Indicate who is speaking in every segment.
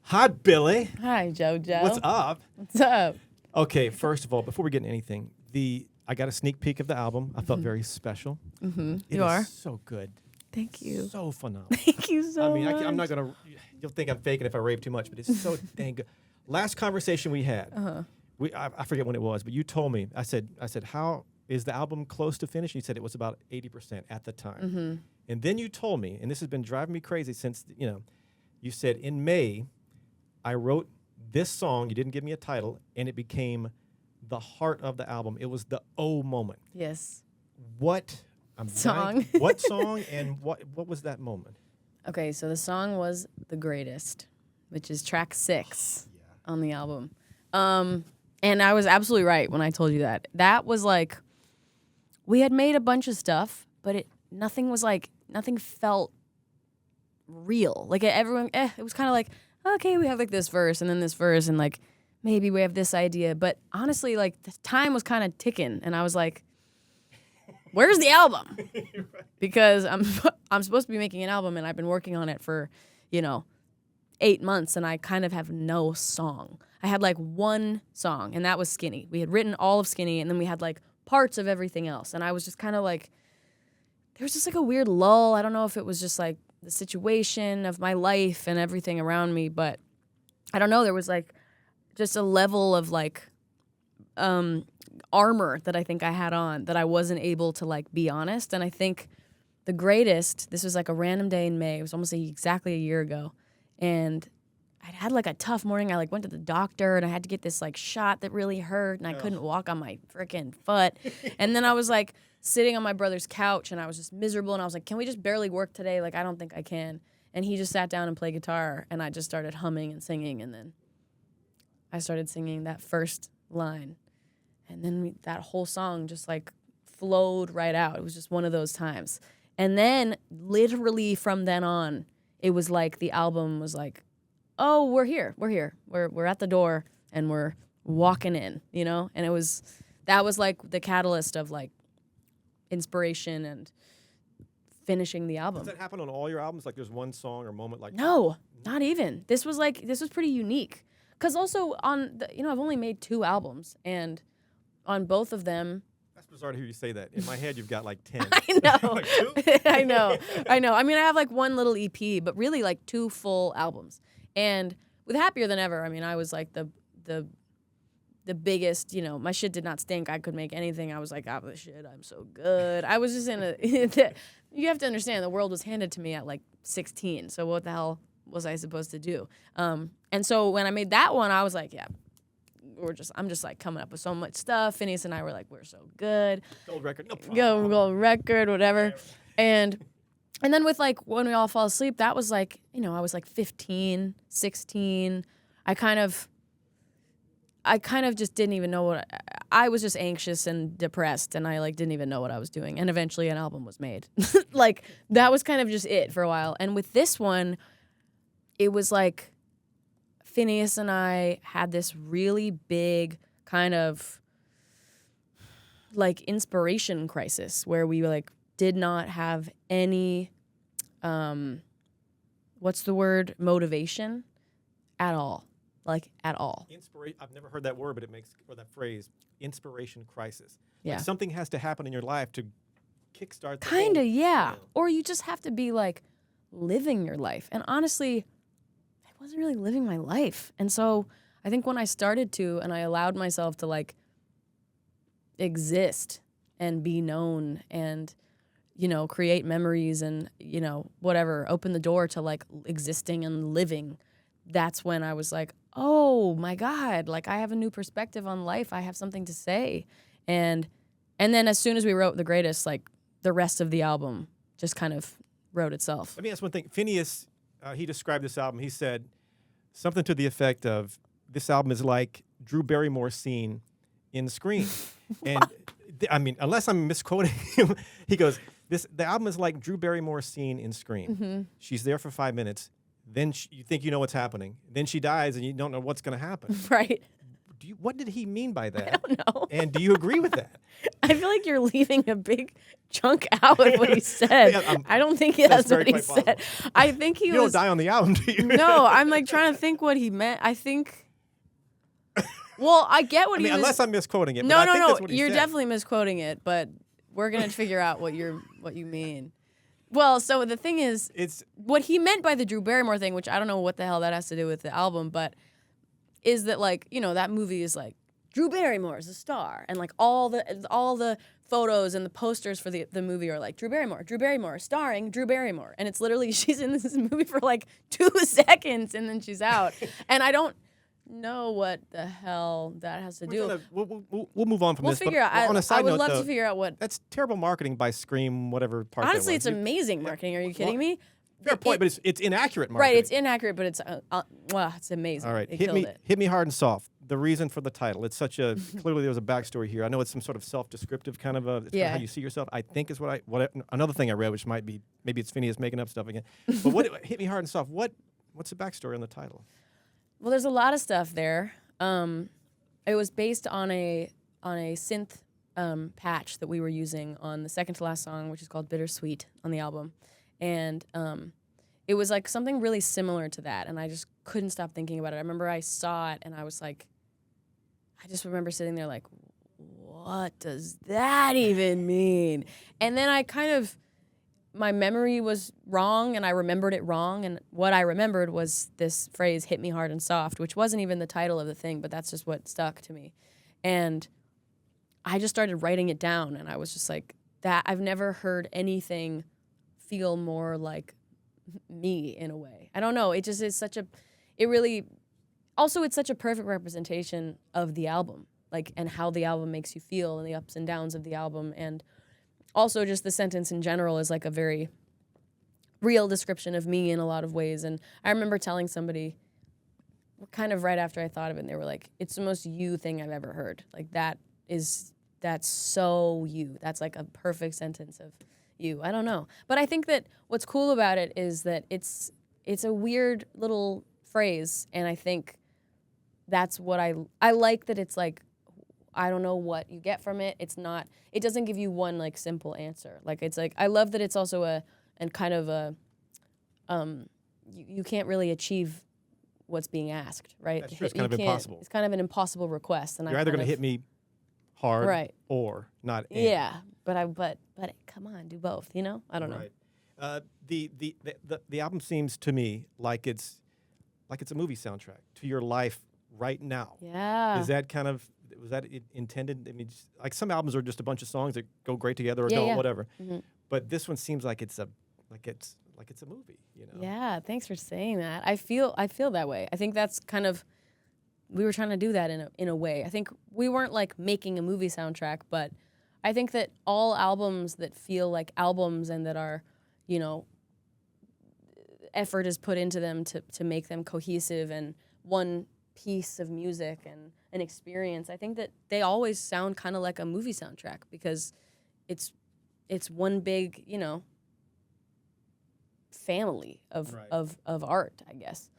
Speaker 1: Hi, Billy.
Speaker 2: Hi, JoJo.
Speaker 1: What's up?
Speaker 2: What's up?
Speaker 1: Okay, first of all, before we get into anything, I got a sneak peek of the album. I felt very special.
Speaker 2: Mm-hmm.
Speaker 1: It
Speaker 2: You
Speaker 1: is
Speaker 2: are?
Speaker 1: so good.
Speaker 2: Thank you.
Speaker 1: So phenomenal.
Speaker 2: Thank you so much.
Speaker 1: I'm not going to, you'll think I'm faking if I rave too much, but it's so dang good. Last conversation we had, I forget when it was, but you told me, I said, how is the album close to finish? And you said it was about 80% at the time.
Speaker 2: Mm-hmm.
Speaker 1: And then you told me, and this has been driving me crazy since, you said in May, I wrote this song, you didn't give me a title, and it became the heart of the album. It was the O moment.
Speaker 2: Yes.
Speaker 1: What
Speaker 2: Song?
Speaker 1: What song and what was that moment?
Speaker 2: Okay, so the song was The Greatest, which is track 6 on the album. And I was absolutely right when I told you that. That was like, we had made a bunch of stuff, but nothing felt real. Like everyone, it was kind of like, okay, we have like this verse and then this verse and like maybe we have this idea. But honestly, like the time was kind of ticking and I was like, where's the album? Because I'm supposed to be making an album and I've been working on it for, 8 months and I kind of have no song. I had like one song and that was Skinny. We had written all of Skinny and then we had like parts of everything else. And I was just kind of like, there was just like a weird lull. I don't know if it was just like the situation of my life and everything around me, but I don't know. There was like just a level of like armor that I think I had on that I wasn't able to like be honest. And I think The Greatest, this was like a random day in May. It was almost exactly a year ago. And I'd had like a tough morning. I like went to the doctor and I had to get this like shot that really hurt and I couldn't walk on my freaking foot. And then I was like sitting on my brother's couch and I was just miserable and I was like, can we just barely work today? Like, I don't think I can. And he just sat down and played guitar and I just started humming and singing. And then I started singing that first line. And then that whole song just like flowed right out. It was just one of those times. And then literally from then on, it was like the album was like, oh, we're here. We're at the door and we're walking in, And that was like the catalyst of like inspiration and finishing the album.
Speaker 1: Does that happen on all your albums? Like there's one song or moment like
Speaker 2: No, not even. This was pretty unique. Cause also on I've only made 2 albums and on both of them.
Speaker 1: That's bizarre to hear you say that. In my head, you've got like 10.
Speaker 2: I know.
Speaker 1: Like 2?
Speaker 2: I know. I mean, I have like one little EP, but really like 2 full albums. And with Happier Than Ever, I mean, I was like the biggest, my shit did not stink. I could make anything. I was like, oh, shit, I'm so good. I was just you have to understand, the world was handed to me at like 16. So what the hell was I supposed to do? And so when I made that one, I was like, yeah, I'm just like coming up with so much stuff. Phineas and I were like, we're so good.
Speaker 1: Gold record, no problem.
Speaker 2: Gold record, whatever. And then with like When We All Fall Asleep, that was like, I was like 15, 16. I kind of just didn't even know I was just anxious and depressed and I like didn't even know what I was doing. And eventually an album was made. Like that was kind of just it for a while. And with this one, it was like Phineas and I had this really big kind of like inspiration crisis where we like did not have any motivation at all. Like at all.
Speaker 1: I've never heard that word, but or that phrase, inspiration crisis.
Speaker 2: Yeah.
Speaker 1: Like something has to happen in your life to kickstart the
Speaker 2: Kinda,
Speaker 1: whole,
Speaker 2: yeah. Or you just have to be like living your life. And honestly, I wasn't really living my life. And so I think when I started to and I allowed myself to like exist and be known and create memories and whatever, open the door to like existing and living, that's when I was like, oh my God, like I have a new perspective on life. I have something to say. And then as soon as we wrote The Greatest, like the rest of the album just kind of wrote itself.
Speaker 1: Let me ask one thing. Phineas, he described this album. He said something to the effect of, this album is like Drew Barrymore's scene in Scream. And I mean, unless I'm misquoting him, he goes, the album is like Drew Barrymore's scene in Scream.
Speaker 2: Mm-hmm.
Speaker 1: She's there for 5 minutes. Then you think you know what's happening. Then she dies and you don't know what's going to happen.
Speaker 2: Right.
Speaker 1: what did he mean by that?
Speaker 2: I don't know.
Speaker 1: And do you agree with that?
Speaker 2: I feel like you're leaving a big chunk out of what he said.
Speaker 1: Yeah,
Speaker 2: I don't think
Speaker 1: that's
Speaker 2: that's what
Speaker 1: very
Speaker 2: he
Speaker 1: quite
Speaker 2: said. I think he
Speaker 1: You
Speaker 2: was.
Speaker 1: don't die on the album, do you?
Speaker 2: No, I'm like trying to think what he meant. I think. Well, I get what
Speaker 1: I mean,
Speaker 2: he was.
Speaker 1: unless I'm misquoting it.
Speaker 2: No,
Speaker 1: but I
Speaker 2: no,
Speaker 1: think
Speaker 2: no.
Speaker 1: that's what he
Speaker 2: You're
Speaker 1: said.
Speaker 2: definitely misquoting it, but we're gonna figure out what you mean. Well, so the thing is,
Speaker 1: It's
Speaker 2: what he meant by the Drew Barrymore thing, which I don't know what the hell that has to do with the album, but is that like, you know, that movie is like Drew Barrymore is a star, and like all the photos and the posters for the movie are like Drew Barrymore starring Drew Barrymore, and it's literally she's in this movie for like 2 seconds and then she's out, and I don't know what the hell that has to do.
Speaker 1: We'll move on from
Speaker 2: We'll
Speaker 1: this.
Speaker 2: figure
Speaker 1: but
Speaker 2: out.
Speaker 1: on a
Speaker 2: I
Speaker 1: side
Speaker 2: would
Speaker 1: note,
Speaker 2: love
Speaker 1: though,
Speaker 2: to figure out what.
Speaker 1: That's terrible marketing by Scream, whatever part.
Speaker 2: Honestly,
Speaker 1: that
Speaker 2: it's
Speaker 1: was.
Speaker 2: amazing marketing. Are you kidding me?
Speaker 1: Fair point, but it's inaccurate marketing.
Speaker 2: Right, it's inaccurate, but it's wow, it's amazing.
Speaker 1: All right,
Speaker 2: They killed it.
Speaker 1: hit me hard and soft. The reason for the title. It's such a clearly there was a backstory here. I know it's some sort of self-descriptive kind of it's kind of how you see yourself. I think is what another thing I read, which might be maybe it's Phineas making up stuff again. But what hit me hard and soft? What's the backstory on the title?
Speaker 2: Well, there's a lot of stuff there. It was based on a synth patch that we were using on the second to last song, which is called Bittersweet on the album, and it was like something really similar to that, and I just couldn't stop thinking about it. I remember I saw it, and I was like, I just remember sitting there like, what does that even mean? And then I kind of, my memory was wrong, and I remembered it wrong, and what I remembered was this phrase, hit me hard and soft, which wasn't even the title of the thing, but that's just what stuck to me. And I just started writing it down, and I was just like, that I've never heard anything feel more like me in a way. I don't know. It just is such a, it really, also it's such a perfect representation of the album, like, and how the album makes you feel and the ups and downs of the album. And also just the sentence in general is like a very real description of me in a lot of ways. And I remember telling somebody kind of right after I thought of it, and they were like, it's the most you thing I've ever heard. Like that's so you. That's like a perfect sentence of you. I don't know. But I think that what's cool about it is that it's a weird little phrase, and I think that's what I like, that it's like, I don't know what you get from it. It's not, it doesn't give you one like simple answer. Like it's like, I love that it's also and kind of a you can't really achieve what's being asked, right?
Speaker 1: That's true. It's kind of impossible.
Speaker 2: It's kind of an impossible request, and
Speaker 1: You're either going to hit me hard,
Speaker 2: right,
Speaker 1: or not.
Speaker 2: Yeah, but come on, do both. You know, I don't know.
Speaker 1: Right. The album seems to me like it's a movie soundtrack to your life right now.
Speaker 2: Yeah.
Speaker 1: Is that kind of, was that intended? I mean, just, like some albums are just a bunch of songs that go great together or don't, whatever. Mm-hmm. But this one seems like it's a movie, you know.
Speaker 2: Yeah, thanks for saying that. I feel that way. I think that's kind of, we were trying to do that in a way. I think we weren't like making a movie soundtrack, but I think that all albums that feel like albums and that are, you know, effort is put into them to make them cohesive and one piece of music and an experience, I think that they always sound kind of like a movie soundtrack, because it's one big, you know, family of art, I guess.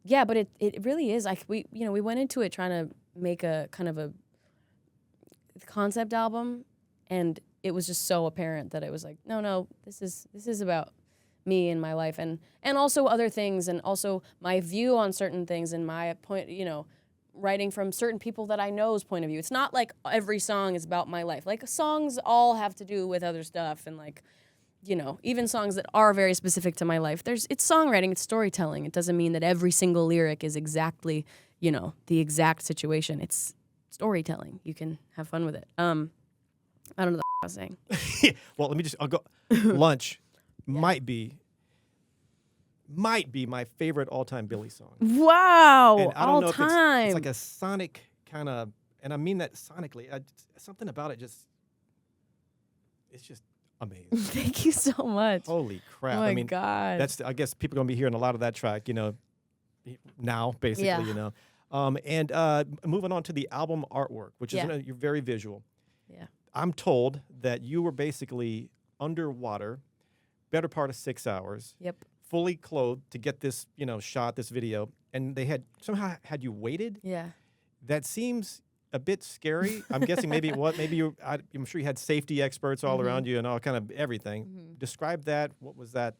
Speaker 2: Yeah, but it really is like we went into it trying to make a kind of a concept album, and it was just so apparent that it was like, no, this is about me and my life, and also other things, and also my view on certain things, and my point, you know, writing from certain people that I know's point of view. It's not like every song is about my life. Like songs all have to do with other stuff, and like, you know, even songs that are very specific to my life. It's songwriting, it's storytelling. It doesn't mean that every single lyric is exactly, you know, the exact situation. It's storytelling. You can have fun with it. I don't know what I was saying.
Speaker 1: Well, I'll go. Lunch might be my favorite all-time Billie song.
Speaker 2: Wow,
Speaker 1: and I don't know
Speaker 2: time.
Speaker 1: If it's like a sonic kind of, and I mean that sonically. Something about it it's just amazing.
Speaker 2: Thank you so much.
Speaker 1: Holy crap!
Speaker 2: Oh my
Speaker 1: I mean,
Speaker 2: God.
Speaker 1: I guess people are gonna be hearing a lot of that track, you know, now basically, you know. And moving on to the album artwork, which is you're very visual.
Speaker 2: Yeah.
Speaker 1: I'm told that you were basically underwater, better part of 6 hours.
Speaker 2: Yep.
Speaker 1: Fully clothed to get this, you know, shot, this video, and they had somehow had you weighted.
Speaker 2: Yeah.
Speaker 1: that seems a bit scary. I'm guessing maybe I'm sure you had safety experts all around you and all kind of everything. Describe that. What was that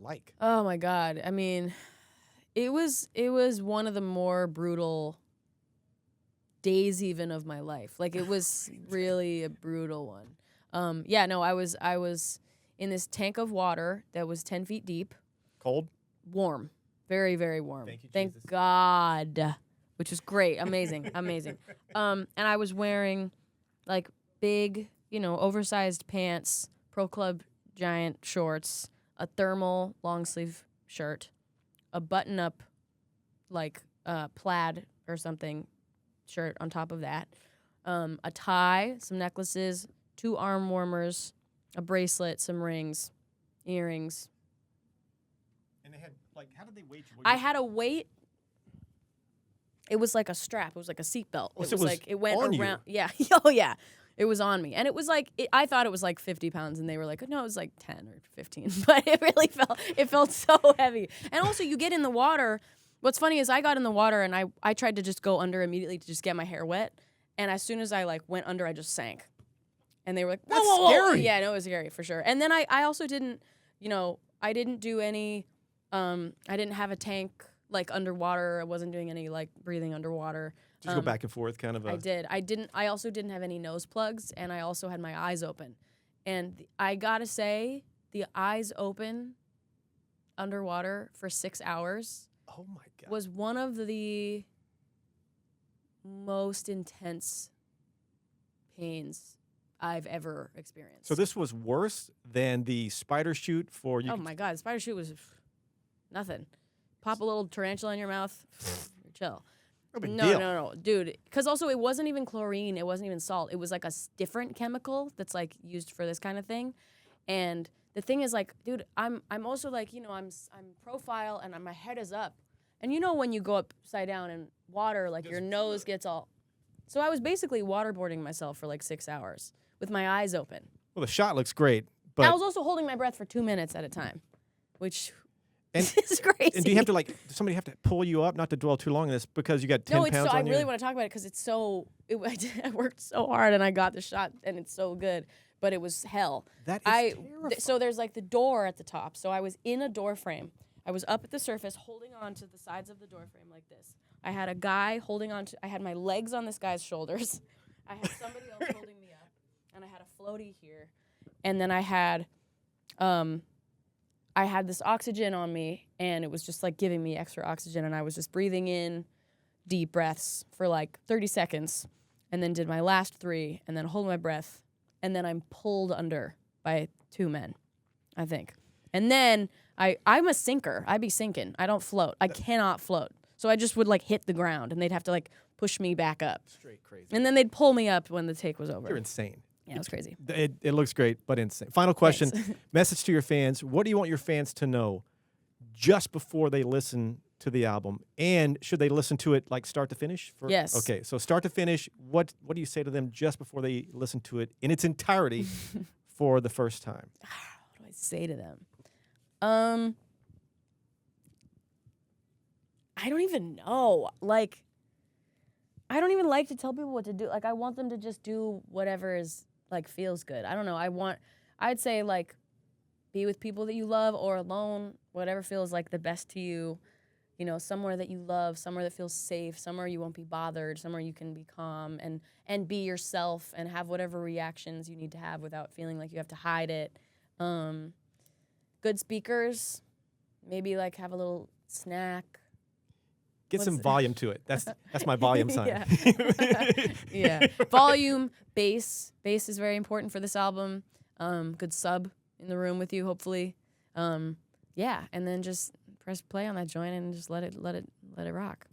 Speaker 1: like?
Speaker 2: Oh my God. I mean, it was one of the more brutal days even of my life. Like it was really a brutal one. I was in this tank of water that was 10 feet deep.
Speaker 1: Cold?
Speaker 2: Warm. Very, very warm.
Speaker 1: Thank Jesus.
Speaker 2: God. Which was great. Amazing. Amazing. And I was wearing like big, oversized pants, Pro Club giant shorts, a thermal long sleeve shirt, a button up like plaid or something shirt on top of that, a tie, some necklaces, 2 arm warmers, a bracelet, some rings, earrings.
Speaker 1: And they had how did they weight you?
Speaker 2: I had a weight. It was like a strap. It was like a seatbelt.
Speaker 1: Oh,
Speaker 2: It
Speaker 1: so
Speaker 2: was like it went
Speaker 1: on
Speaker 2: around.
Speaker 1: you.
Speaker 2: Yeah. Oh yeah. It was on me, and it was like I thought it was like 50 pounds, and they were like, no, it was like 10 or 15. But it really felt so heavy. And also, you get in the water. What's funny is I got in the water, and I tried to just go under immediately to just get my hair wet, and as soon as I went under, I just sank. And they were like, whoa,
Speaker 1: That's
Speaker 2: whoa, whoa.
Speaker 1: scary.
Speaker 2: Yeah, no, it was scary for sure. And then I also didn't, I didn't do any. I didn't have a tank underwater. I wasn't doing any breathing underwater.
Speaker 1: Just go back and forth, kind of.
Speaker 2: I did. I also didn't have any nose plugs, and I also had my eyes open. And I gotta say, the eyes open underwater for 6 hours.
Speaker 1: Oh my God.
Speaker 2: Was one of the most intense pains I've ever experienced.
Speaker 1: So this was worse than the spider shoot for you.
Speaker 2: Oh my God, the spider shoot was nothing. Pop a little tarantula in your mouth, you're chill.
Speaker 1: No big deal.
Speaker 2: No, dude. Because also it wasn't even chlorine. It wasn't even salt. It was like a different chemical that's used for this kind of thing. And the thing is dude, I'm also I'm profile and my head is up. And when you go upside down in water, your nose gets all. So I was basically waterboarding myself for 6 hours with my eyes open.
Speaker 1: Well, the shot looks great, but
Speaker 2: I was also holding my breath for 2 minutes at a time, which
Speaker 1: and,
Speaker 2: is crazy.
Speaker 1: And do you have to does somebody have to pull you up? Not to dwell too long on this because you got 10 pounds on
Speaker 2: I
Speaker 1: you.
Speaker 2: really want to talk about it because it's so. I worked so hard and I got the shot and it's so good, but it was hell.
Speaker 1: That is terrifying.
Speaker 2: So there's the door at the top. So I was in a door frame. I was up at the surface holding on to the sides of the door frame like this. I had a guy holding on to. I had my legs on this guy's shoulders. I had somebody else holding me up, and I had a floaty here, and then I had this oxygen on me, and it was just giving me extra oxygen, and I was just breathing in deep breaths for 30 seconds, and then did my last 3, and then hold my breath, and then I'm pulled under by 2 men, I think, and then I'm a sinker. I be sinking. I don't float. I cannot float. So I just would hit the ground, and they'd have to push me back up.
Speaker 1: Straight crazy.
Speaker 2: And then they'd pull me up when the take was over.
Speaker 1: You're insane.
Speaker 2: Yeah, it was crazy.
Speaker 1: It looks great, but insane. Final question.
Speaker 2: Thanks.
Speaker 1: Message to your fans. What do you want your fans to know just before they listen to the album? And should they listen to it start to finish?
Speaker 2: Yes.
Speaker 1: Okay, so start to finish, what do you say to them just before they listen to it in its entirety for the first time?
Speaker 2: What do I say to them? I don't even know. I don't even like to tell people what to do. I want them to just do whatever is feels good. I don't know. I'd say be with people that you love or alone, whatever feels the best to you. Somewhere that you love, somewhere that feels safe, somewhere you won't be bothered, somewhere you can be calm and be yourself and have whatever reactions you need to have without feeling like you have to hide it. Good speakers, maybe have a little snack.
Speaker 1: Get some volume to it. That's my volume sign.
Speaker 2: Yeah. Yeah. Volume, bass. Bass is very important for this album. Good sub in the room with you, hopefully. Yeah, and then just press play on that joint and just let it rock.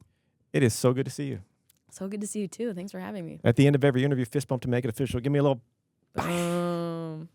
Speaker 1: It is so good to see you.
Speaker 2: So good to see you too. Thanks for having me.
Speaker 1: At the end of every interview, fist bump to make it official. Give me a little.
Speaker 2: Boom.